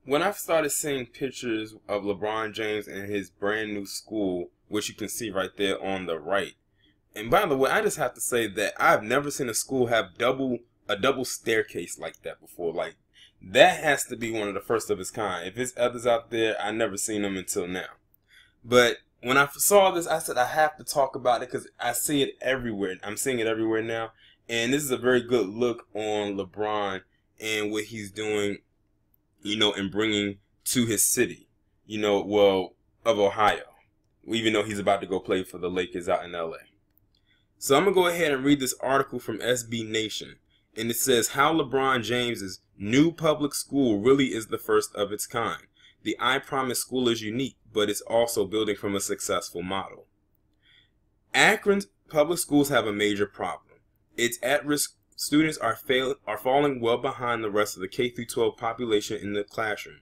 when I started seeing pictures of LeBron James and his brand new school, which you can see right there on the right. And by the way, I just have to say that I've never seen a school have a double staircase like that before. Like, that has to be one of the first of its kind. If there's others out there, I never seen them until now. But when I saw this, I said I have to talk about it because I see it everywhere. I'm seeing it everywhere now. And this is a very good look on LeBron and what he's doing, and bringing to his city, of Ohio, even though he's about to go play for the Lakers out in LA. So I'm going to go ahead and read this article from SB Nation. And it says how LeBron James's new public school really is the first of its kind. The I Promise school is unique, but it's also building from a successful model. Akron's public schools have a major problem. Its at-risk students are falling well behind the rest of the K-12 population in the classroom.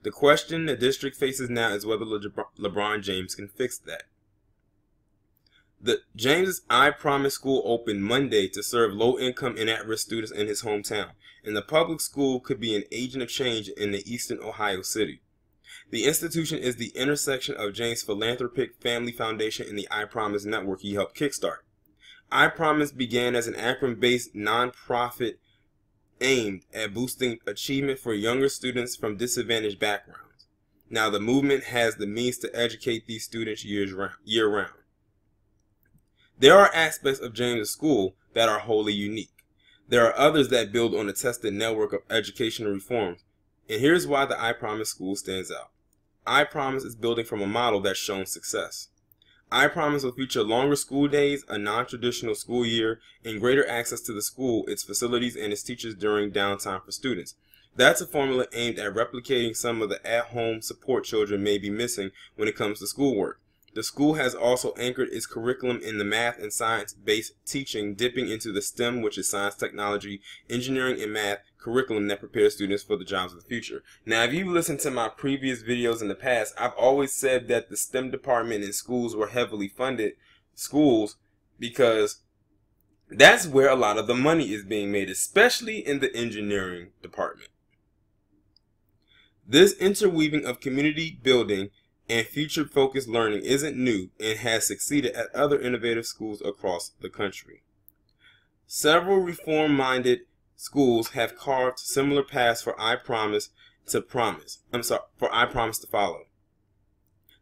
The question the district faces now is whether LeBron James can fix that. The James's I Promise school opened Monday to serve low-income and at-risk students in his hometown, and the public school could be an agent of change in the eastern Ohio city. The institution is the intersection of James' philanthropic family foundation and the I Promise network he helped kickstart. I Promise began as an Akron-based nonprofit aimed at boosting achievement for younger students from disadvantaged backgrounds. Now the movement has the means to educate these students year-round. There are aspects of James' school that are wholly unique. There are others that build on a tested network of educational reforms, and here's why the I Promise school stands out. I Promise is building from a model that's shown success. I Promise will feature longer school days, a non-traditional school year, and greater access to the school, its facilities, and its teachers during downtime for students. That's a formula aimed at replicating some of the at-home support children may be missing when it comes to schoolwork. The school has also anchored its curriculum in the math and science-based teaching, dipping into the STEM, which is science, technology, engineering, and math curriculum that prepares students for the jobs of the future. Now, if you listen to my previous videos in the past, I've always said that the STEM department in schools were heavily funded schools because that's where a lot of the money is being made, especially in the engineering department. This interweaving of community building and future-focused learning isn't new and has succeeded at other innovative schools across the country. Several reform-minded schools have carved similar paths for I Promise to follow.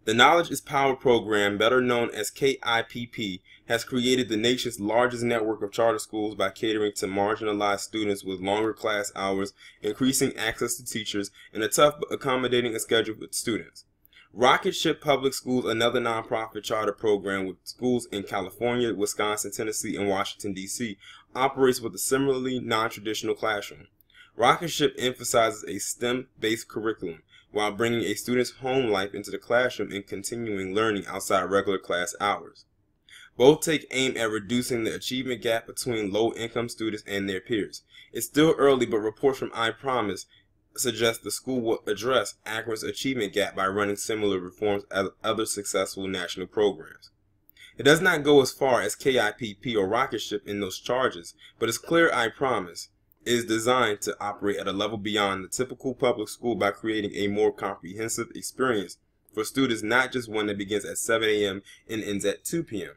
The Knowledge is Power program, better known as KIPP, has created the nation's largest network of charter schools by catering to marginalized students with longer class hours, increasing access to teachers, and a tough but accommodating schedule with students. Rocket Ship Public Schools, another nonprofit charter program with schools in California, Wisconsin, Tennessee, and Washington, D.C., operates with a similarly non-traditional classroom. Rocket Ship emphasizes a STEM-based curriculum while bringing a student's home life into the classroom and continuing learning outside regular class hours. Both take aim at reducing the achievement gap between low-income students and their peers. It's still early, but reports from I Promise suggest the school will address Akron's achievement gap by running similar reforms as other successful national programs. It does not go as far as KIPP or Rocket Ship in those charges, but it's clear I Promise is designed to operate at a level beyond the typical public school by creating a more comprehensive experience for students, not just one that begins at 7 a.m. and ends at 2 p.m.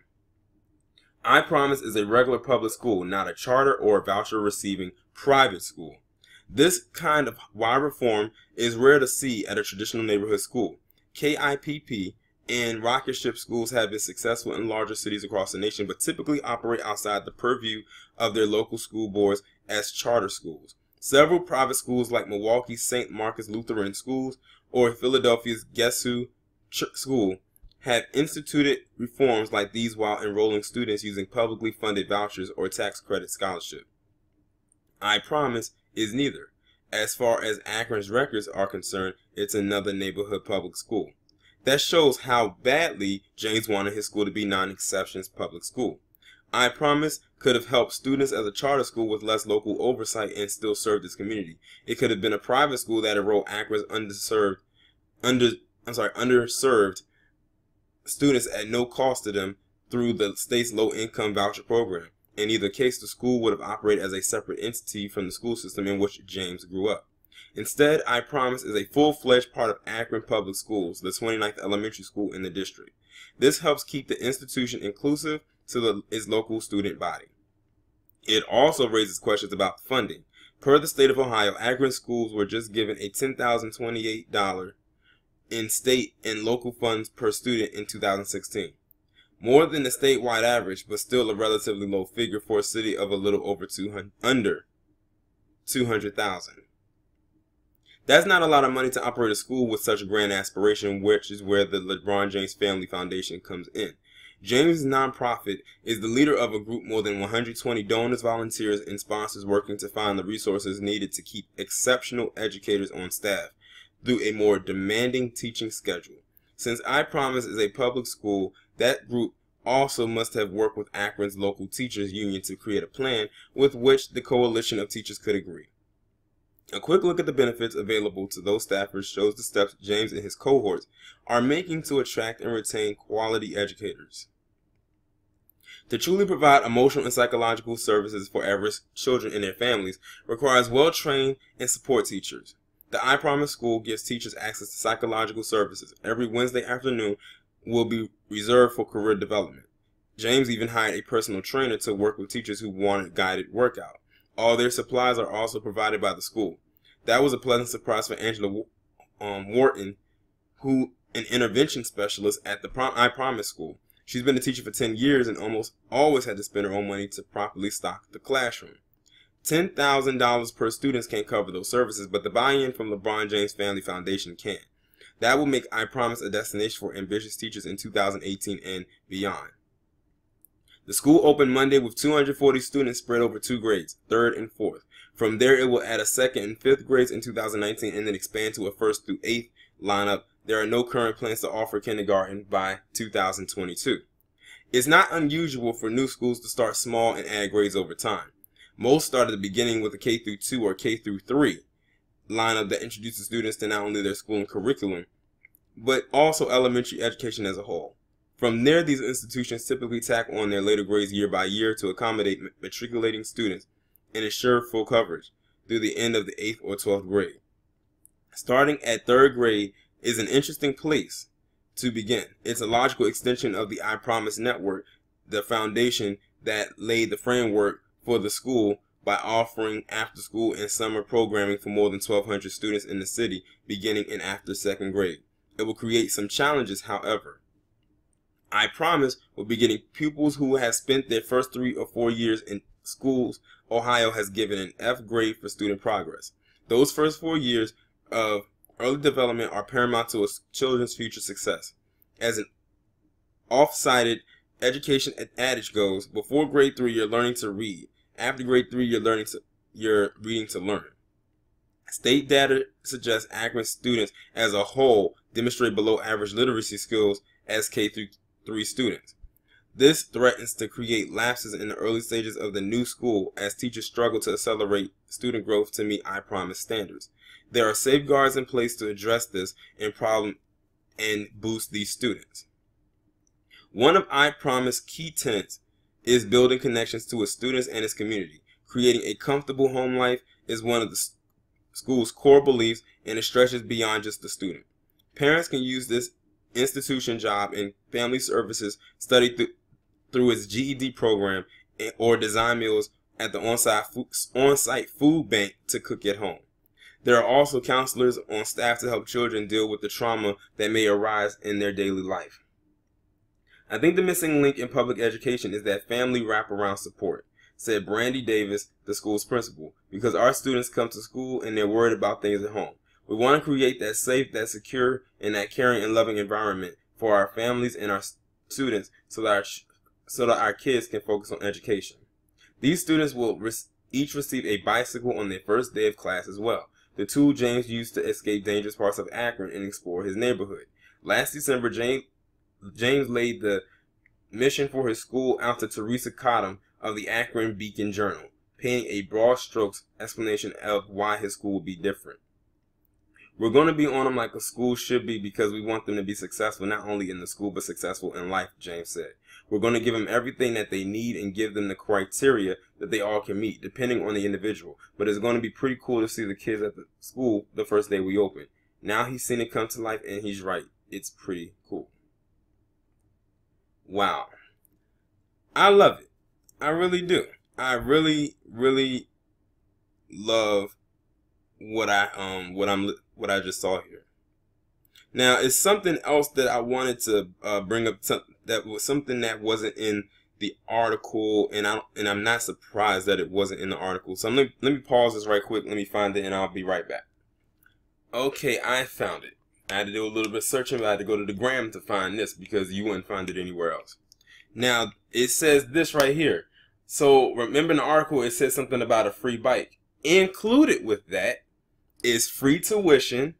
I Promise is a regular public school, not a charter or voucher-receiving private school. This kind of wide reform is rare to see at a traditional neighborhood school. KIPP and Rocket Ship schools have been successful in larger cities across the nation, but typically operate outside the purview of their local school boards as charter schools. Several private schools like Milwaukee's St. Marcus Lutheran Schools or Philadelphia's Gesu School have instituted reforms like these while enrolling students using publicly funded vouchers or tax credit scholarship. I Promise is neither. As far as Akron's records are concerned, it's another neighborhood public school. That shows how badly James wanted his school to be non-exceptions public school. I Promise could have helped students as a charter school with less local oversight and still served its community. It could have been a private school that enrolled Akron's underserved students at no cost to them through the state's low-income voucher program. In either case, the school would have operated as a separate entity from the school system in which James grew up. Instead, I Promise is a full-fledged part of Akron Public Schools, the 29th elementary school in the district. This helps keep the institution inclusive to its local student body. It also raises questions about funding. Per the state of Ohio, Akron schools were just given a $10,028 in state and local funds per student in 2016. More than the statewide average, but still a relatively low figure for a city of a little over under 200,000. That's not a lot of money to operate a school with such a grand aspiration, which is where the Lebron James Family Foundation comes in. James' nonprofit is the leader of a group more than 120 donors, volunteers, and sponsors working to find the resources needed to keep exceptional educators on staff through a more demanding teaching schedule. Since I Promise is a public school, that group also must have worked with Akron's local teachers union to create a plan with which the coalition of teachers could agree. A quick look at the benefits available to those staffers shows the steps James and his cohorts are making to attract and retain quality educators. To truly provide emotional and psychological services for at-risk children and their families requires well-trained and support teachers. The I Promise School gives teachers access to psychological services. Every Wednesday afternoon will be reserved for career development. James even hired a personal trainer to work with teachers who wanted guided workout. All their supplies are also provided by the school. That was a pleasant surprise for Angela Wharton, who an intervention specialist at the I Promise School. She's been a teacher for 10 years and almost always had to spend her own money to properly stock the classroom. $10,000 per student can't cover those services, but the buy-in from LeBron James Family Foundation can. That will make I Promise a destination for ambitious teachers in 2018 and beyond. The school opened Monday with 240 students spread over 2 grades, 3rd and 4th. From there, it will add a 2nd and 5th grades in 2019 and then expand to a 1st through 8th lineup. There are no current plans to offer kindergarten by 2022. It's not unusual for new schools to start small and add grades over time. Most start at the beginning with a K through 2 or K through 3 lineup that introduces students to not only their school and curriculum, but also elementary education as a whole. From there, these institutions typically tack on their later grades year by year to accommodate matriculating students and ensure full coverage through the end of the 8th or 12th grade. Starting at 3rd grade is an interesting place to begin. It's a logical extension of the I Promise network, the foundation that laid the framework for the school by offering after-school and summer programming for more than 1,200 students in the city beginning and after 2nd grade. It will create some challenges, however. I Promise will be getting pupils who have spent their first 3 or 4 years in schools Ohio has given an F grade for student progress. Those first 4 years of early development are paramount to a children's future success. As an oft-cited education adage goes, before grade 3 you're learning to read. After grade 3 you're reading to learn. State data suggests Akron students as a whole demonstrate below average literacy skills as K through 3 students. This threatens to create lapses in the early stages of the new school as teachers struggle to accelerate student growth to meet I Promise standards. There are safeguards in place to address this problem and boost these students. One of I Promise key tenets is building connections to its students and its community. Creating a comfortable home life is one of the school's core beliefs, and it stretches beyond just the student. Parents can use this institution job in family services, study through its GED program, or design meals at the on-site food bank to cook at home. There are also counselors on staff to help children deal with the trauma that may arise in their daily life. I think the missing link in public education is that family wraparound support, said Brandy Davis, the school's principal, because our students come to school and they're worried about things at home. We want to create that safe, that secure, and that caring and loving environment for our families and our students so that our kids can focus on education. These students will each receive a bicycle on their first day of class as well, the tool James used to escape dangerous parts of Akron and explore his neighborhood. Last December, James laid the mission for his school out to Teresa Cottom of the Akron Beacon Journal, painting a broad strokes explanation of why his school would be different. We're going to be on them like a school should be because we want them to be successful, not only in the school, but successful in life, James said. We're going to give them everything that they need and give them the criteria that they all can meet, depending on the individual. But it's going to be pretty cool to see the kids at the school the first day we open. Now he's seen it come to life, and he's right. It's pretty cool. Wow. I love it. I really do. I really, really love what I just saw here. Now, it's something else that I wanted to bring up. That was something that wasn't in the article, and I'm not surprised that it wasn't in the article. So let me pause this right quick. Let me find it, and I'll be right back. Okay, I found it. I had to do a little bit of searching, but I had to go to the gram to find this because you wouldn't find it anywhere else. Now, it says this right here. So remember in the article, it says something about a free bike. Included with that is free tuition,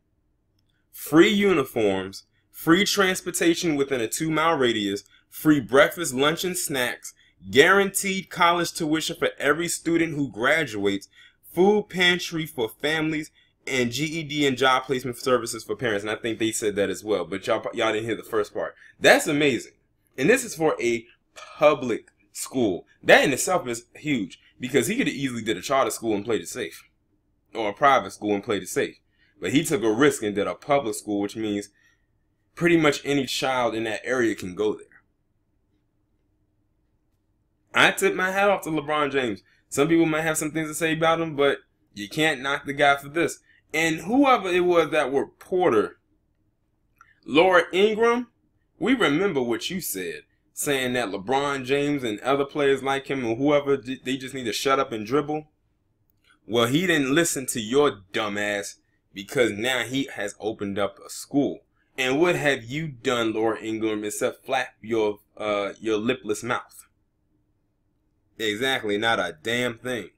free uniforms, free transportation within a 2-mile radius, free breakfast, lunch, and snacks, guaranteed college tuition for every student who graduates, food pantry for families, and GED and job placement services for parents. And I think they said that as well, but y'all didn't hear the first part. That's amazing. And this is for a public school. That in itself is huge because he could have easily did a charter school and played it safe, or a private school and played it safe. But he took a risk and did a public school, which means pretty much any child in that area can go there. I tip my hat off to LeBron James. Some people might have some things to say about him, but you can't knock the guy for this. And whoever it was that reporter, Laura Ingraham, we remember what you said, saying that LeBron James and other players like him and whoever, they just need to shut up and dribble. Well, he didn't listen to your dumb ass because now he has opened up a school. And what have you done, Laura Ingraham, except flap your lipless mouth? Exactly, not a damn thing.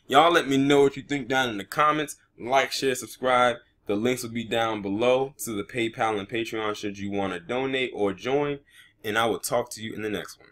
Y'all let me know what you think down in the comments. Like, share, subscribe. The links will be down below to the PayPal and Patreon should you want to donate or join. And I will talk to you in the next one.